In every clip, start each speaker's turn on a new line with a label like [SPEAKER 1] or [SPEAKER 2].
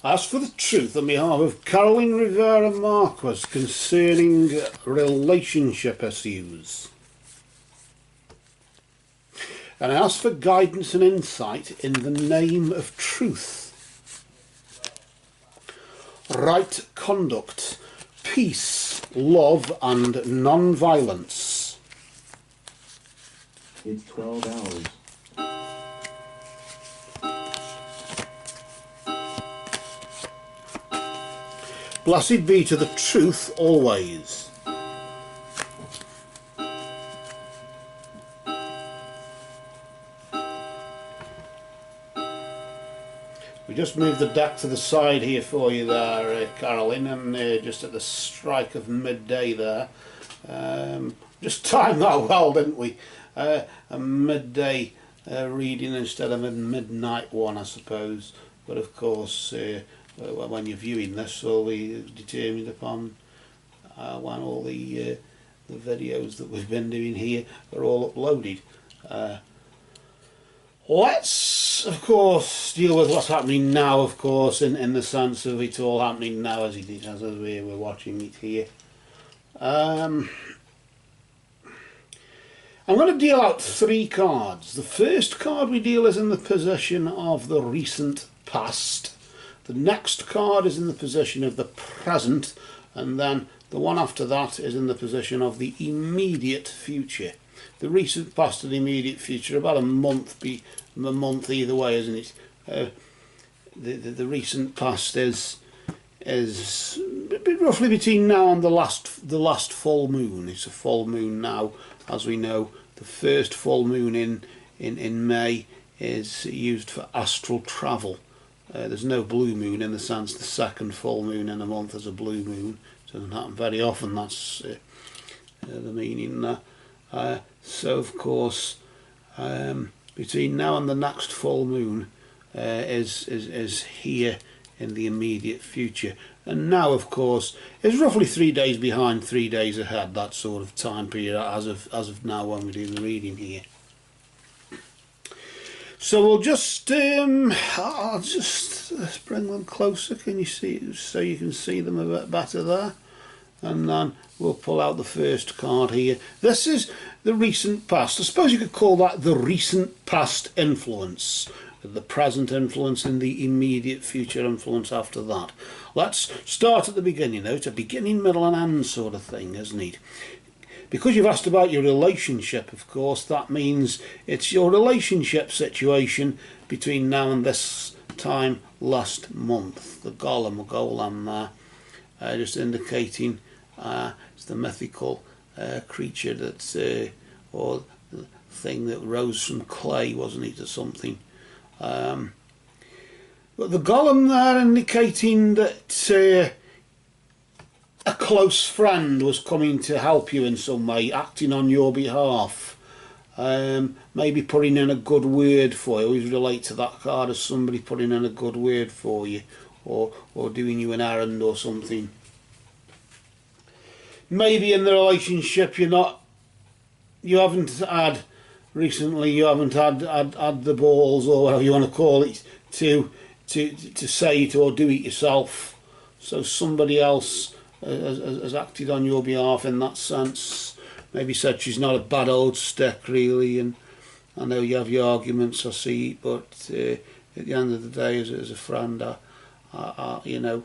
[SPEAKER 1] Ask for the truth on behalf of Carolyn Rivera Marquez concerning relationship issues. And I ask for guidance and insight in the name of truth, right conduct, peace, love and non-violence.
[SPEAKER 2] It's 12 hours.
[SPEAKER 1] Blessed be to the truth always. We just moved the deck to the side here for you there, Carolyn, and just at the strike of midday there. Just timed that well, didn't we? A midday reading instead of a midnight one, I suppose. But of course, when you're viewing this, will be determined upon when all the videos that we've been doing here are all uploaded. Let's, of course, deal with what's happening now, of course, in the sense of it all happening now as we're watching it here. I'm going to deal out 3 cards. The first card we deal is in the position of the recent past. The next card is in the position of the present, and then the one after that is in the position of the immediate future. The recent past and the immediate future, about a month either way, isn't it? The recent past is roughly between now and the last full moon. It's a full moon now, as we know. The first full moon in May is used for astral travel. There's no blue moon in the sense the second full moon in a month is a blue moon. It doesn't happen very often. That's the meaning there. So of course, between now and the next full moon is here in the immediate future, and now of course is roughly 3 days behind, 3 days ahead. That sort of time period as of now when we do the reading here. So we'll just I'll just let's bring them closer. Can you see, so you can see them a bit better there? And then we'll pull out the first card here. This is the recent past. I suppose you could call that the recent past influence, the present influence and the immediate future influence after that. Let's start at the beginning though. It's a beginning, middle and end sort of thing, isn't it? Because you've asked about your relationship, of course, that means it's your relationship situation between now and this time last month. The golem there, just indicating it's the mythical creature that's or the thing that rose from clay, wasn't it, or something. But the golem there indicating that a close friend was coming to help you in some way, acting on your behalf, maybe putting in a good word for you. I always relate to that card as somebody putting in a good word for you, or doing you an errand or something. Maybe in the relationship you haven't had the balls, or whatever you want to call it, to say it or do it yourself. So somebody else has acted on your behalf in that sense. Maybe said she's not a bad old stick really, and I know you have your arguments, I see, but at the end of the day, as a friend, you know.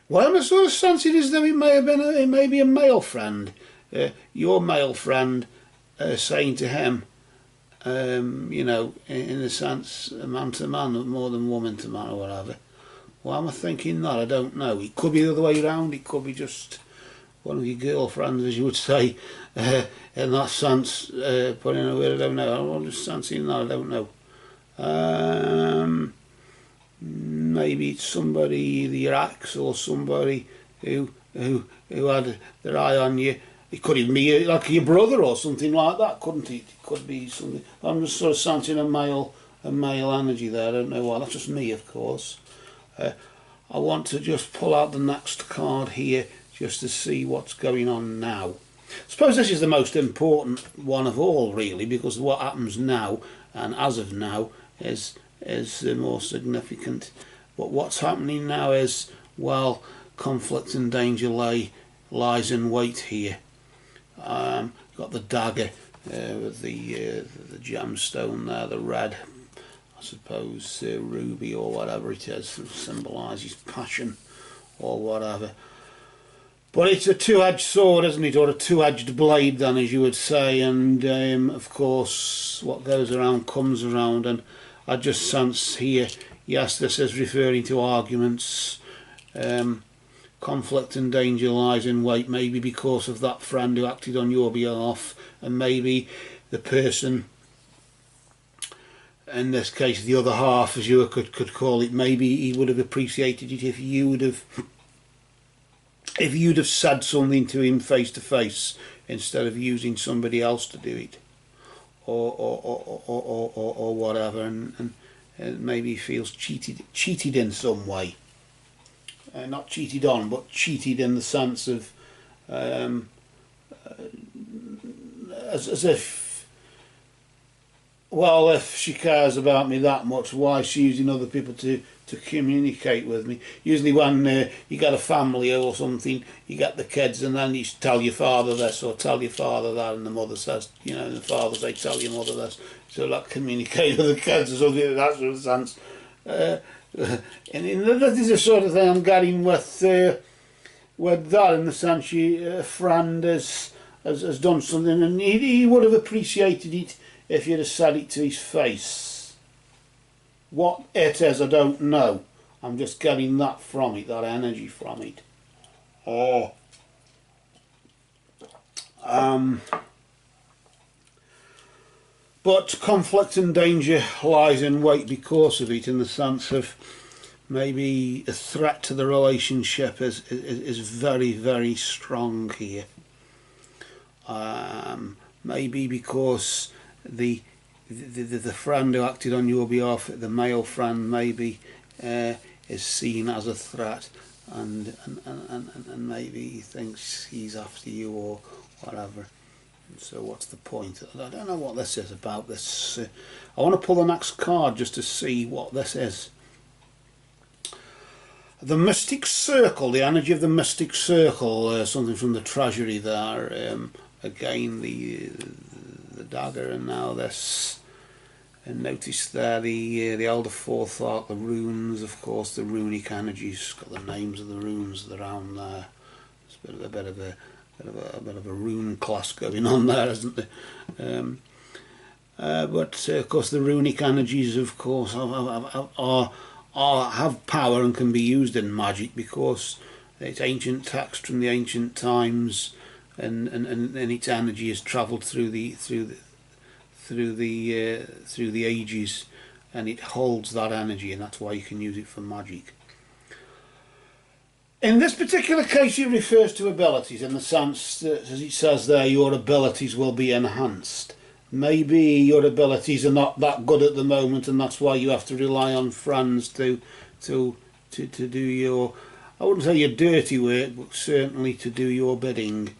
[SPEAKER 1] Well, I sort of sense it as though it may be a male friend, your male friend, saying to him, you know, in a sense, man to man, more than woman to man or whatever. Why am I thinking that? I don't know. It could be the other way around. It could be just one of your girlfriends, as you would say, in that sense, putting in a word. I don't know. I'm just sensing that. I don't know. Maybe it's somebody, either your ex or somebody who had their eye on you. It could even be like your brother or something like that, couldn't it? It could be something. I'm just sort of sensing a male energy there. I don't know why. That's just me, of course. I want to just pull out the next card here just to see what's going on now. I suppose this is the most important one of all, really, because what happens now and as of now is is more significant. But what's happening now is, well, conflict and danger lies in wait here. Got the dagger with the gemstone there, the red, I suppose ruby or whatever it is, symbolises passion or whatever. But it's a two-edged sword, isn't it, or a two-edged blade then, as you would say, and of course what goes around comes around, and I just sense here, yes, this is referring to arguments. Conflict and danger lies in wait, maybe because of that friend who acted on your behalf, and maybe the person, in this case the other half, as you could call it, maybe he would have appreciated it if you'd have said something to him face to face instead of using somebody else to do it, or whatever, and maybe he feels cheated in some way. Not cheated on, but cheated in the sense of as if, well, if she cares about me that much, why is she using other people to communicate with me? Usually when you got a family or something, you get the kids and then you tell your father this or tell your father that, and the mother says, you know, the father say tell your mother this, so like communicate with the kids or something, that sort of sense. And that is the sort of thing I'm getting with that, in the sense a friend has done something and he would have appreciated it if you'd have said it to his face. What it is, I don't know. I'm just getting that from it, that energy from it. But conflict and danger lies in wait because of it, in the sense of maybe a threat to the relationship is very, very strong here. Maybe because the friend who acted on your behalf, the male friend, maybe is seen as a threat, and maybe he thinks he's after you or whatever. So what's the point? I don't know what this is about. This I want to pull the next card just to see what this is. The Mystic Circle, the energy of the Mystic Circle, something from the Treasury there. Again, the dagger, and now this. And notice there the Elder Fourth Arc, the runes, of course, the runic energies. Got the names of the runes around there. It's a bit of a rune class going on there, isn't there? But of course the runic energies, of course, have power and can be used in magic because it's ancient text from the ancient times, and its energy has travelled through the ages, and it holds that energy, and that's why you can use it for magic. In this particular case, it refers to abilities, in the sense that, as it says there, your abilities will be enhanced. Maybe your abilities are not that good at the moment, and that's why you have to rely on friends to do your, I wouldn't say your dirty work, but certainly to do your bidding.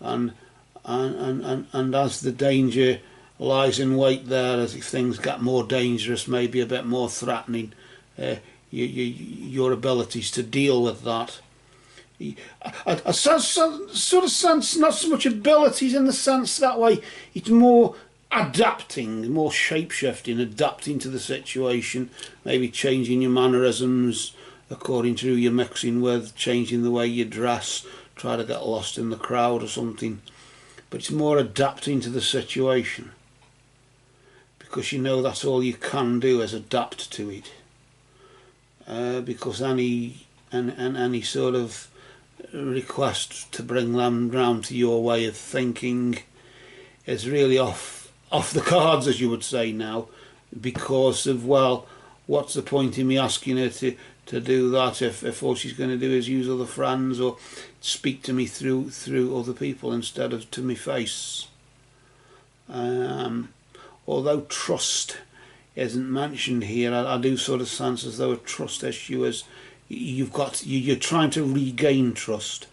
[SPEAKER 1] And as the danger lies in wait there, as if things get more dangerous, maybe a bit more threatening, your abilities to deal with that. I sort of sense not so much abilities in the sense that way, it's more adapting, more shape-shifting, adapting to the situation, maybe changing your mannerisms according to who you're mixing with, changing the way you dress, try to get lost in the crowd or something. But it's more adapting to the situation, because you know that's all you can do is adapt to it. Because any sort of request to bring them round to your way of thinking is really off the cards, as you would say now, because of, well, what's the point in me asking her to do that if all she's going to do is use other friends or speak to me through other people instead of to me face. Although trust isn't mentioned here, I do sort of sense as though a trust issue is you're trying to regain trust,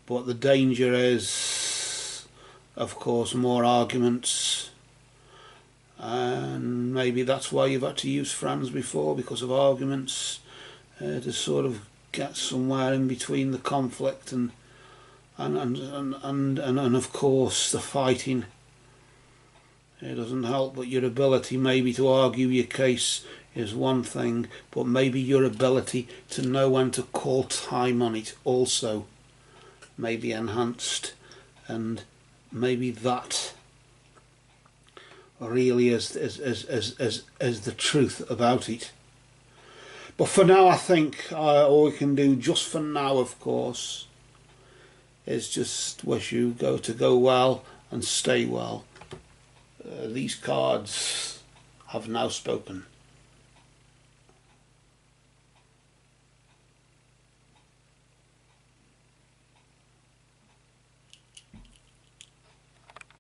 [SPEAKER 1] but the danger is, of course, more arguments, and maybe that's why you've had to use friends before, because of arguments, to sort of get somewhere in between the conflict and of course the fighting. It doesn't help, but your ability maybe to argue your case is one thing, but maybe your ability to know when to call time on it also may be enhanced, and maybe that really is the truth about it. But for now, I think all we can do, just for now of course, is just wish you to go well and stay well. These cards have now spoken.